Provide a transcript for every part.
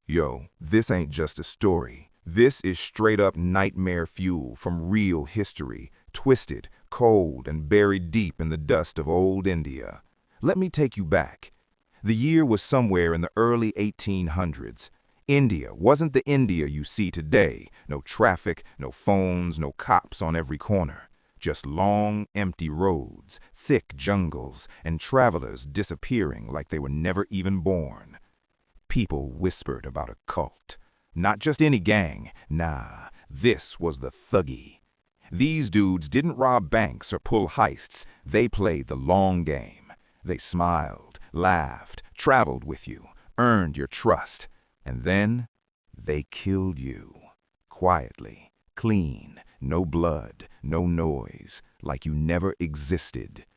Yo, this ain't just a story. This is straight up nightmare fuel from real history, twisted, cold, and buried deep in the dust of old India. Let me take you back. The year was somewhere in the early 1800s. India wasn't the India you see today. No traffic, no phones, no cops on every corner. Just long, empty roads, thick jungles, and travelers disappearing like they were never even born. People whispered about a cult. Not just any gang, nah, this was the Thuggy. These dudes didn't rob banks or pull heists, they played the long game. They smiled, laughed, traveled with you, earned your trust, and then they killed you. Quietly, clean, no blood, no noise, like you never existed.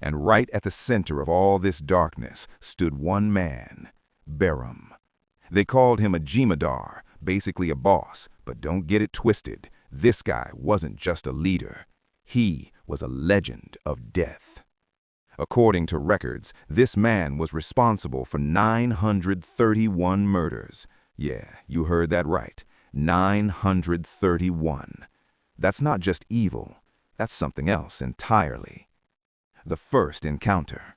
And right at the center of all this darkness stood one man, Behram. They called him a jemadar, basically a boss, but don't get it twisted. This guy wasn't just a leader. He was a legend of death. According to records, this man was responsible for 931 murders. Yeah, you heard that right. 931. That's not just evil. That's something else entirely. The first encounter.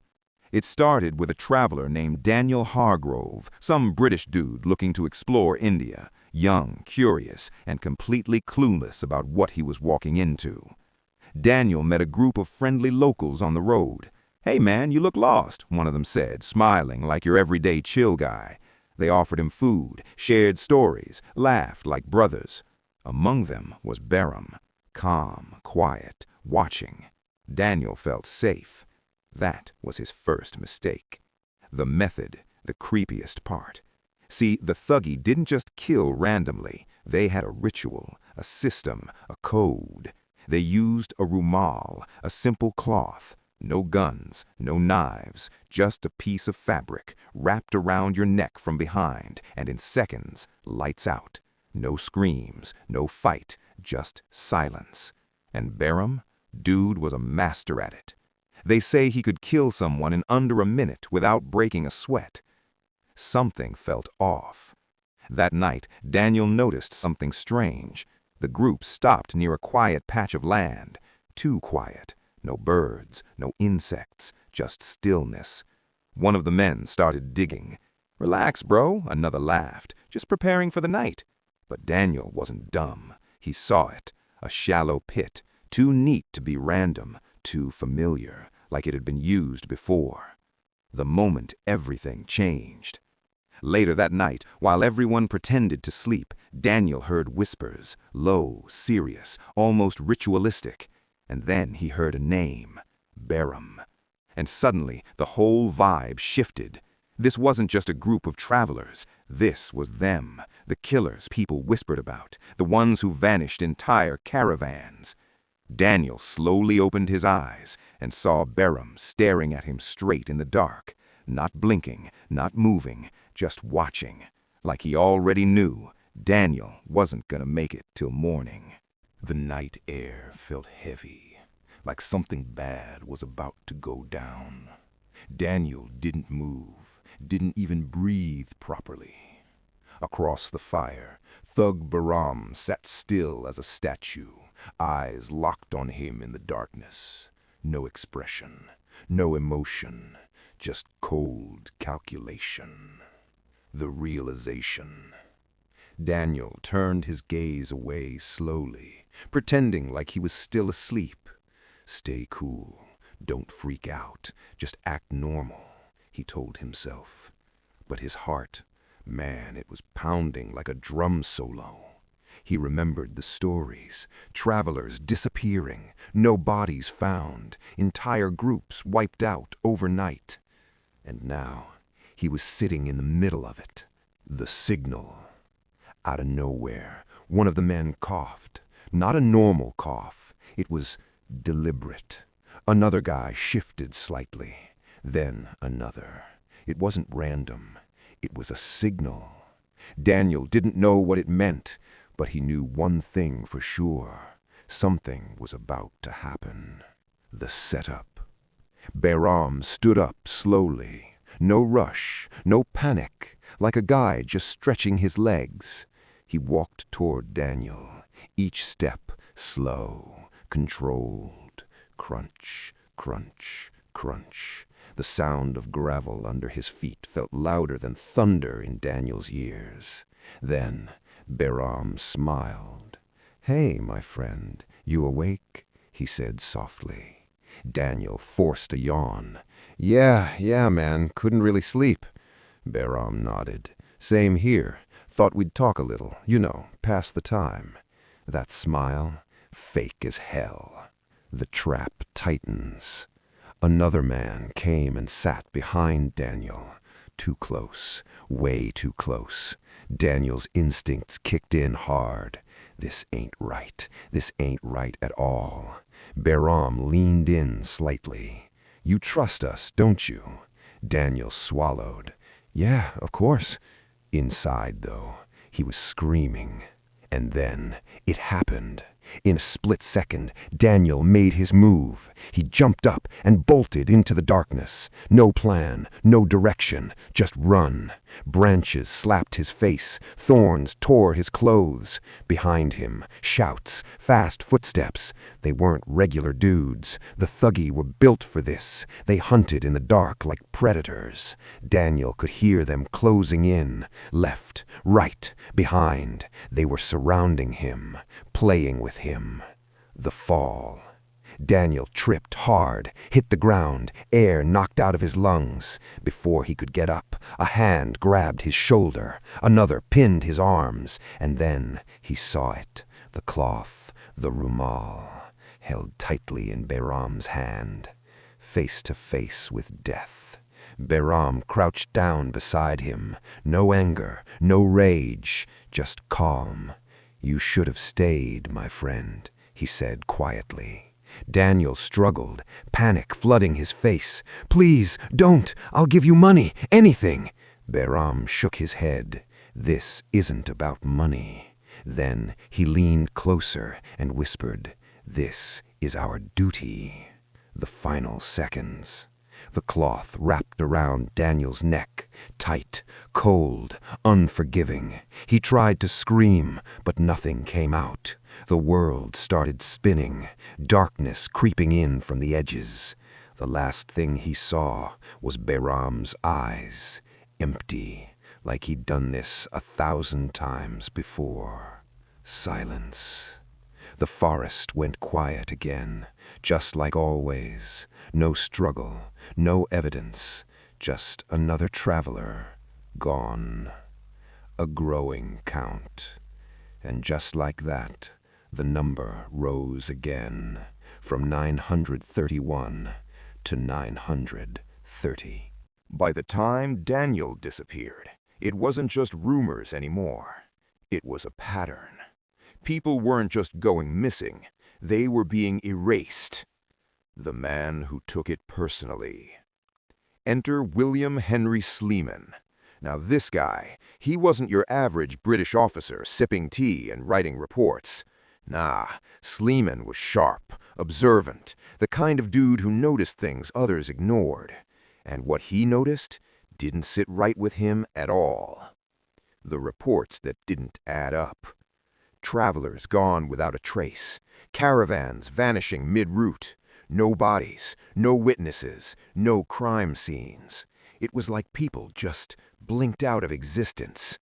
It started with a traveler named Daniel Hargrove, some British dude looking to explore India, young, curious, and completely clueless about what he was walking into. Daniel met a group of friendly locals on the road. "Hey man, you look lost," one of them said, smiling like your everyday chill guy. They offered him food, shared stories, laughed like brothers. Among them was Behram, calm, quiet, watching. Daniel felt safe. That was his first mistake. The method, the creepiest part. See, the Thuggy didn't just kill randomly. They had a ritual, a system, a code. They used a Rumal, a simple cloth. No guns, no knives, just a piece of fabric wrapped around your neck from behind, and in seconds, lights out. No screams, no fight, just silence. And Behram, dude was a master at it. They say he could kill someone in under a minute without breaking a sweat. Something felt off. That night, Daniel noticed something strange. The group stopped near a quiet patch of land. Too quiet. No birds, no insects, just stillness. One of the men started digging. "Relax, bro," another laughed. "Just preparing for the night." But Daniel wasn't dumb. He saw it. A shallow pit, too neat to be random, too familiar, like it had been used before. The moment everything changed. Later that night, while everyone pretended to sleep, Daniel heard whispers, low, serious, almost ritualistic. And then he heard a name, Behram. And suddenly, the whole vibe shifted. This wasn't just a group of travelers. This was them, the killers people whispered about, the ones who vanished entire caravans. Daniel slowly opened his eyes and saw Behram staring at him straight in the dark, not blinking, not moving, just watching, like he already knew Daniel wasn't gonna make it till morning. The night air felt heavy, like something bad was about to go down. Daniel didn't move, didn't even breathe properly. Across the fire, Thug Behram sat still as a statue, eyes locked on him in the darkness. No expression, no emotion, just cold calculation. The realization. Daniel turned his gaze away slowly, pretending like he was still asleep. "Stay cool, don't freak out, just act normal," he told himself. But his heart, man, it was pounding like a drum solo. He remembered the stories, travelers disappearing, no bodies found, entire groups wiped out overnight. And now, he was sitting in the middle of it. The signal. Out of nowhere, one of the men coughed. Not a normal cough. It was deliberate. Another guy shifted slightly. Then another. It wasn't random. It was a signal. Daniel didn't know what it meant, but he knew one thing for sure. Something was about to happen. The setup. Behram stood up slowly. No rush, no panic, like a guy just stretching his legs. He walked toward Daniel, each step slow, controlled. Crunch, crunch, crunch. The sound of gravel under his feet felt louder than thunder in Daniel's ears. Then Behram smiled. "Hey, my friend, you awake?" he said softly. Daniel forced a yawn. Yeah, man, couldn't really sleep." Behram nodded. "Same here. Thought we'd talk a little, pass the time." That smile, fake as hell. The trap tightens. Another man came and sat behind Daniel. Too close, way too close. Daniel's instincts kicked in hard. This ain't right. This ain't right at all. Behram leaned in slightly. "You trust us, don't you?" Daniel swallowed. "Yeah, of course." Inside, though, he was screaming. And then it happened. In a split second, Daniel made his move. He jumped up and bolted into the darkness. No plan, no direction, just run. Branches slapped his face, thorns tore his clothes. Behind him, shouts, fast footsteps. They weren't regular dudes. The Thuggy were built for this. They hunted in the dark like predators. Daniel could hear them closing in. Left, right, behind. They were surrounding him, playing with him. The fall. Daniel tripped hard, hit the ground, air knocked out of his lungs. Before he could get up, a hand grabbed his shoulder, another pinned his arms, and then he saw it, the cloth, the Rumal, held tightly in Behram's hand, face to face with death. Behram crouched down beside him, no anger, no rage, just calm. "You should have stayed, my friend," he said quietly. Daniel struggled, panic flooding his face. "Please, don't! I'll give you money, anything!" Behram shook his head. "This isn't about money." Then he leaned closer and whispered, "This is our duty." The final seconds. The cloth wrapped around Daniel's neck, tight, cold, unforgiving. He tried to scream, but nothing came out. The world started spinning, darkness creeping in from the edges. The last thing he saw was Behram's eyes, empty, like he'd done this 1,000 times before. Silence. The forest went quiet again, just like always. No struggle, no evidence, just another traveler, gone. A growing count. And just like that, the number rose again, from 931 to 930. By the time Daniel disappeared, it wasn't just rumors anymore. It was a pattern. People weren't just going missing, they were being erased. The man who took it personally. Enter William Henry Sleeman. Now this guy, he wasn't your average British officer sipping tea and writing reports. Nah, Sleeman was sharp, observant, the kind of dude who noticed things others ignored. And what he noticed didn't sit right with him at all. The reports that didn't add up. Travelers gone without a trace, caravans vanishing mid-route, no bodies, no witnesses, no crime scenes. It was like people just blinked out of existence.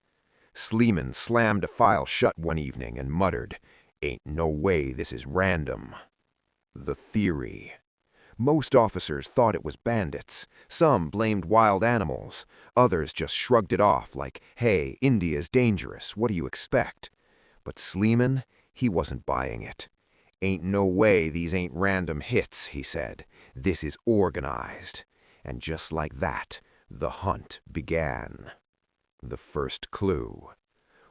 Sleeman slammed a file shut one evening and muttered, "Ain't no way this is random." The theory. Most officers thought it was bandits. Some blamed wild animals. Others just shrugged it off like, "Hey, India's dangerous, what do you expect?" But Sleeman, he wasn't buying it. "Ain't no way these ain't random hits," he said. "This is organized." And just like that, the hunt began. The first clue.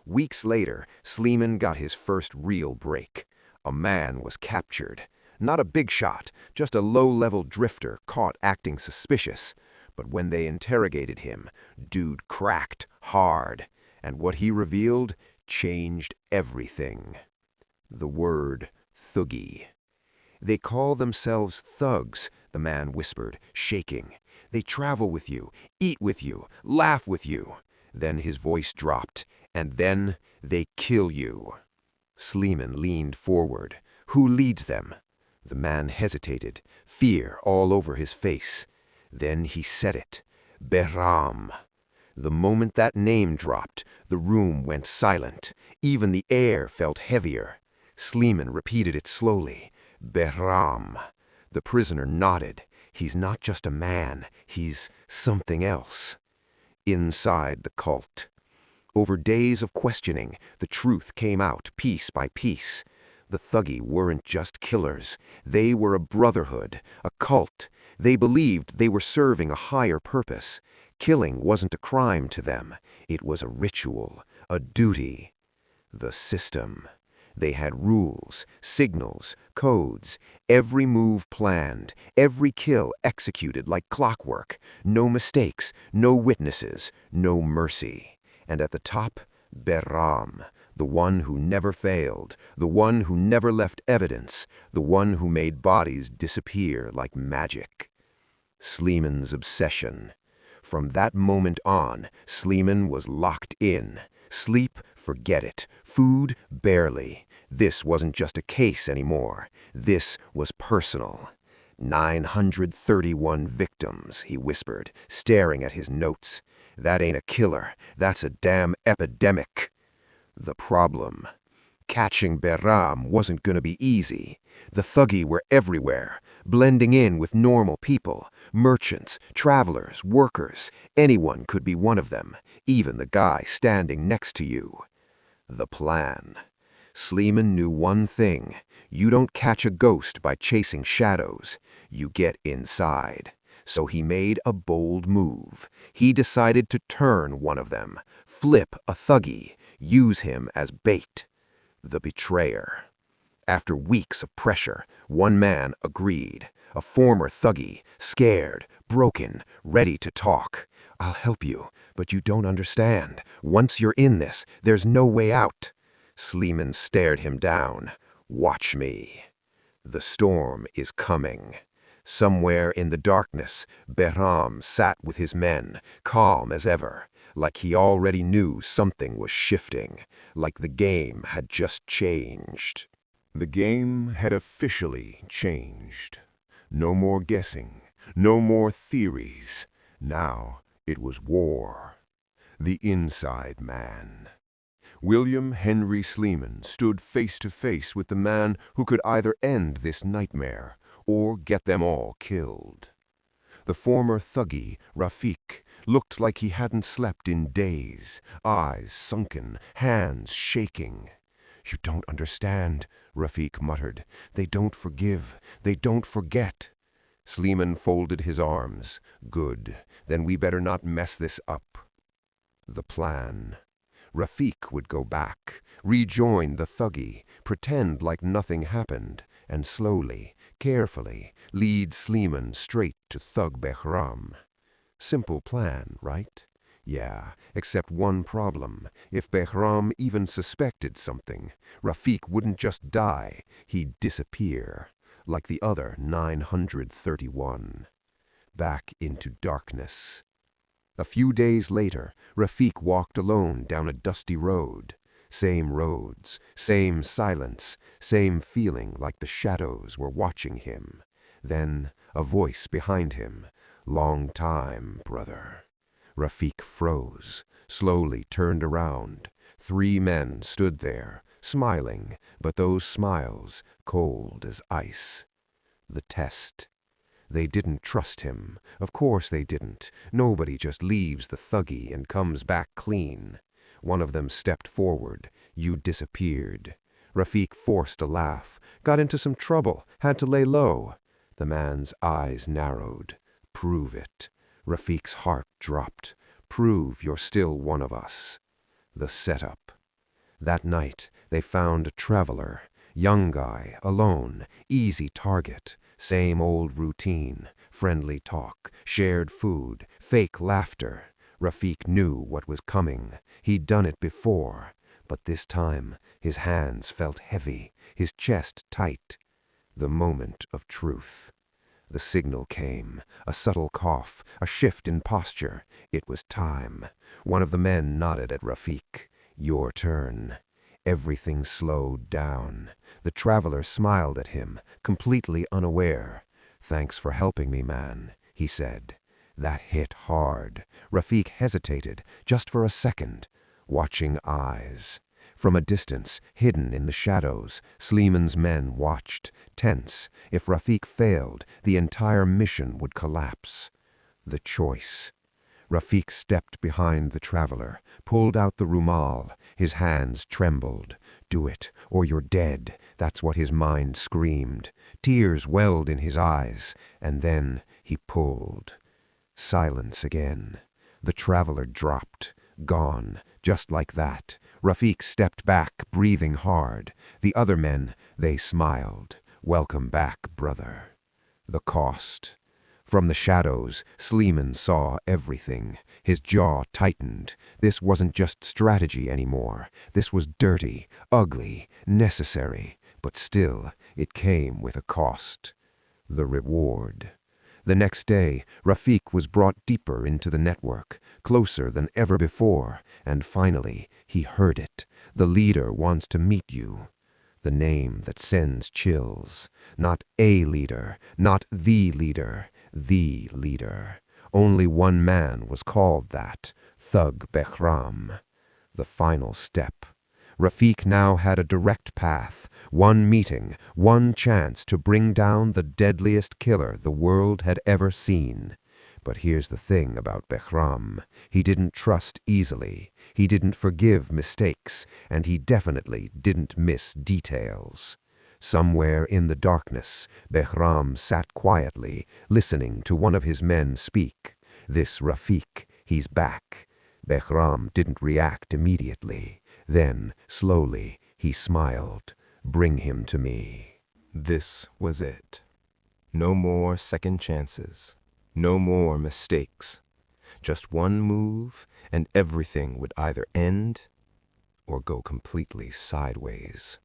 Weeks later, Sleeman got his first real break. A man was captured. Not a big shot, just a low-level drifter caught acting suspicious. But when they interrogated him, dude cracked hard. And what he revealed changed everything. The word Thuggy. "They call themselves thugs," the man whispered, shaking. "They travel with you, eat with you, laugh with you." Then his voice dropped. "And then they kill you." Sleeman leaned forward. "Who leads them?" The man hesitated, fear all over his face. Then he said it. "Behram." The moment that name dropped, the room went silent. Even the air felt heavier. Sleeman repeated it slowly. "Behram." The prisoner nodded. "He's not just a man, he's something else." Inside the cult. Over days of questioning, the truth came out piece by piece. The Thuggee weren't just killers. They were a brotherhood, a cult. They believed they were serving a higher purpose. Killing wasn't a crime to them. It was a ritual, a duty. The system. They had rules, signals, codes, every move planned, every kill executed like clockwork. No mistakes, no witnesses, no mercy. And at the top, Behram, the one who never failed, the one who never left evidence, the one who made bodies disappear like magic. Sleeman's obsession. From that moment on, Sleeman was locked in. Sleep, forget it. Food, barely. This wasn't just a case anymore. This was personal. 931 victims, he whispered, staring at his notes. That ain't a killer. That's a damn epidemic. The problem. Catching Behram wasn't gonna be easy. The Thuggee were everywhere, blending in with normal people, merchants, travelers, workers. Anyone could be one of them, even the guy standing next to you. The plan. Sleeman knew one thing. You don't catch a ghost by chasing shadows. You get inside. So he made a bold move. He decided to turn one of them, flip a Thuggee, use him as bait. The betrayer. After weeks of pressure, one man agreed. A former Thuggee, scared, broken, ready to talk. "I'll help you, but you don't understand. Once you're in this, there's no way out." Sleeman stared him down. "Watch me. The storm is coming." Somewhere in the darkness, Behram sat with his men, calm as ever, like he already knew something was shifting, like the game had just changed. The game had officially changed. No more guessing, no more theories. Now it was war. The inside man. William Henry Sleeman stood face to face with the man who could either end this nightmare or get them all killed. The former Thuggee, Rafiq, looked like he hadn't slept in days, eyes sunken, hands shaking. "You don't understand," Rafiq muttered. "They don't forgive. They don't forget." Sleeman folded his arms. "Good. Then we better not mess this up." The plan. Rafiq would go back, rejoin the Thuggee, pretend like nothing happened, and slowly, carefully, lead Sleeman straight to Thug Behram. Simple plan, right? Yeah, except one problem. If Behram even suspected something, Rafiq wouldn't just die, he'd disappear, like the other 931. Back into darkness. A few days later, Rafiq walked alone down a dusty road. Same roads, same silence, same feeling like the shadows were watching him. Then a voice behind him. "Long time, brother." Rafiq froze, slowly turned around. 3 men stood there, smiling, but those smiles cold as ice. The test. They didn't trust him. Of course they didn't. Nobody just leaves the Thuggee and comes back clean. One of them stepped forward. "You disappeared." Rafiq forced a laugh. "Got into some trouble. Had to lay low." The man's eyes narrowed. "Prove it." Rafiq's heart dropped. "Prove you're still one of us." The setup. That night, they found a traveler. Young guy, alone, easy target. Same old routine, friendly talk, shared food, fake laughter. Rafiq knew what was coming. He'd done it before. But this time, his hands felt heavy, his chest tight. The moment of truth. The signal came, a subtle cough, a shift in posture. It was time. One of the men nodded at Rafik. Your turn. Everything slowed down. The traveler smiled at him, completely unaware. Thanks for helping me, man, he said. That hit hard. Rafik hesitated, just for a second, watching eyes. From a distance, hidden in the shadows, Sleeman's men watched, tense. If Rafik failed, the entire mission would collapse. The choice. Rafik stepped behind the traveler, pulled out the Rumal. His hands trembled. Do it, or you're dead. That's what his mind screamed. Tears welled in his eyes, and then he pulled. Silence again. The traveler dropped, gone, just like that. Rafik stepped back, breathing hard. The other men, they smiled. Welcome back, brother. The cost. From the shadows, Sleeman saw everything. His jaw tightened. This wasn't just strategy anymore. This was dirty, ugly, necessary. But still, it came with a cost. The reward. The next day, Rafik was brought deeper into the network, closer than ever before, and finally, he heard it. The leader wants to meet you. The name that sends chills. Not a leader, not the leader, the leader. Only one man was called that, Thug Behram. The final step. Rafik now had a direct path, one meeting, one chance to bring down the deadliest killer the world had ever seen. But here's the thing about Behram. He didn't trust easily, he didn't forgive mistakes, and he definitely didn't miss details. Somewhere in the darkness, Behram sat quietly, listening to one of his men speak. This Rafik, he's back. Behram didn't react immediately. Then, slowly, he smiled. Bring him to me. This was it. No more second chances. No more mistakes. Just one move, and everything would either end or go completely sideways.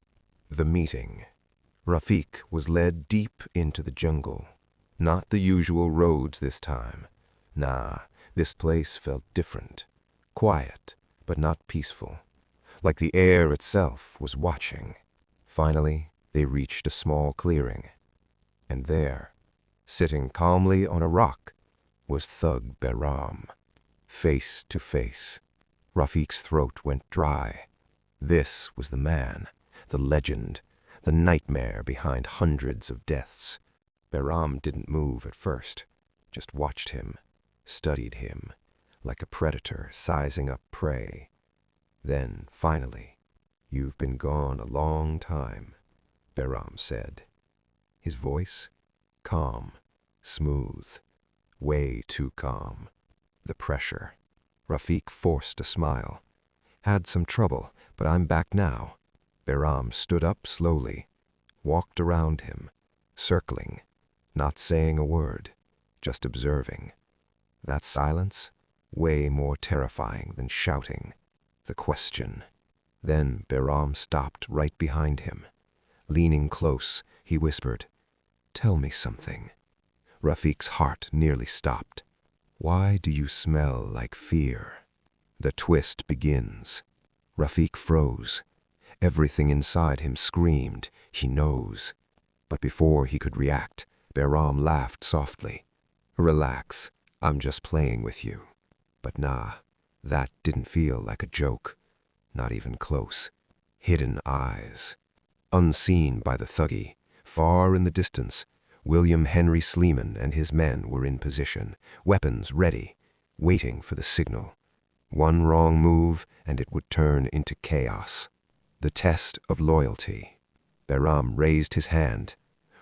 The meeting. Rafik was led deep into the jungle. Not the usual roads this time. Nah, this place felt different. Quiet, but not peaceful. Like the air itself was watching. Finally, they reached a small clearing. And there, sitting calmly on a rock, was Thug Behram. Face to face. Rafik's throat went dry. This was the man, the legend, the nightmare behind hundreds of deaths. Behram didn't move at first, just watched him, studied him, like a predator sizing up prey. Then, finally, "You've been gone a long time," Behram said. His voice? Calm, smooth, way too calm. The pressure. Rafik forced a smile. "Had some trouble, but I'm back now." Behram stood up slowly, walked around him, circling, not saying a word, just observing. That silence, way more terrifying than shouting. The question. Then Behram stopped right behind him. Leaning close, he whispered, "Tell me something." Rafik's heart nearly stopped. "Why do you smell like fear?" The twist begins. Rafik froze. Everything inside him screamed, he knows. But before he could react, Behram laughed softly. "Relax, I'm just playing with you." But nah, that didn't feel like a joke. Not even close. Hidden eyes. Unseen by the thuggy, far in the distance, William Henry Sleeman and his men were in position, weapons ready, waiting for the signal. One wrong move, and it would turn into chaos. The test of loyalty. Behram raised his hand.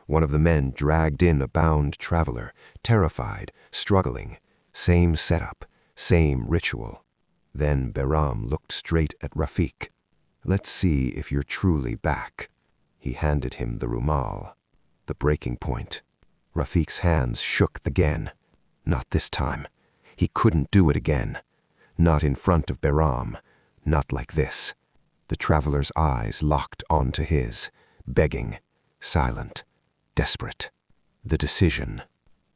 One of the men dragged in a bound traveler, terrified, struggling. Same setup, same ritual. Then Behram looked straight at Rafik. "Let's see if you're truly back." He handed him the Rumal. The breaking point. Rafik's hands shook again. Not this time. He couldn't do it again. Not in front of Behram. Not like this. The traveler's eyes locked onto his, begging, silent. desperate. The decision.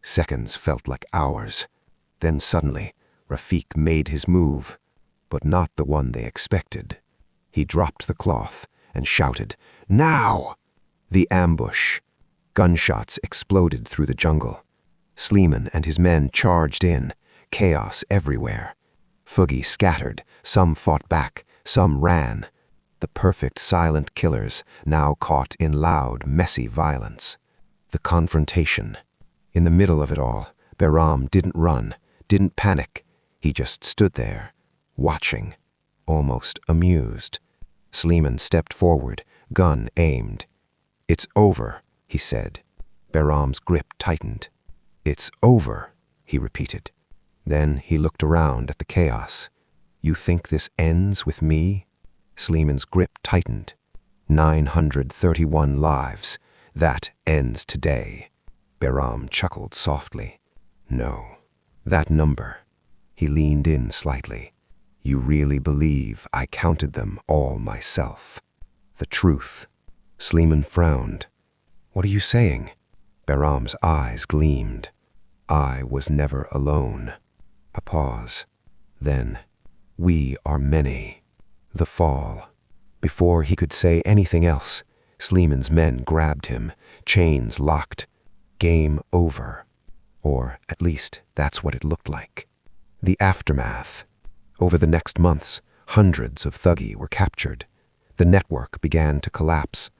Seconds felt like hours. Then suddenly, Rafik made his move, but not the one they expected. He dropped the cloth and shouted, "Now!" The ambush. Gunshots exploded through the jungle. Sleeman and his men charged in, chaos everywhere. Thugs scattered, some fought back, some ran. The perfect silent killers now caught in loud, messy violence. The confrontation. In the middle of it all, Behram didn't run, didn't panic. He just stood there, watching, almost amused. Sleeman stepped forward, gun aimed. "It's over," he said. Behram's grip tightened. "It's over," he repeated. Then he looked around at the chaos. "You think this ends with me?" Sleeman's grip tightened. 931 lives. That ends today. Behram chuckled softly. "No, that number." He leaned in slightly. "You really believe I counted them all myself?" "The truth." Sleeman frowned. "What are you saying?" Behram's eyes gleamed. "I was never alone." A pause. Then, "We are many." The fall. Before he could say anything else, Sleeman's men grabbed him, chains locked. Game over. Or at least that's what it looked like. The aftermath. Over the next months, hundreds of Thugs were captured. The network began to collapse,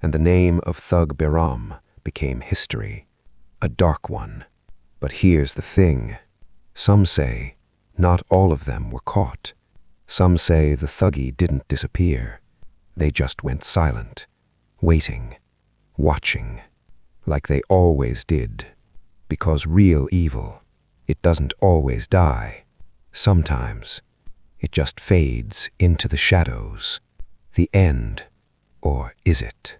and the name of Thug Behram became history. A dark one. But here's the thing. Some say not all of them were caught. Some say the Thugs didn't disappear. They just went silent, waiting, watching, like they always did. Because real evil, it doesn't always die. Sometimes, it just fades into the shadows. The end, or is it?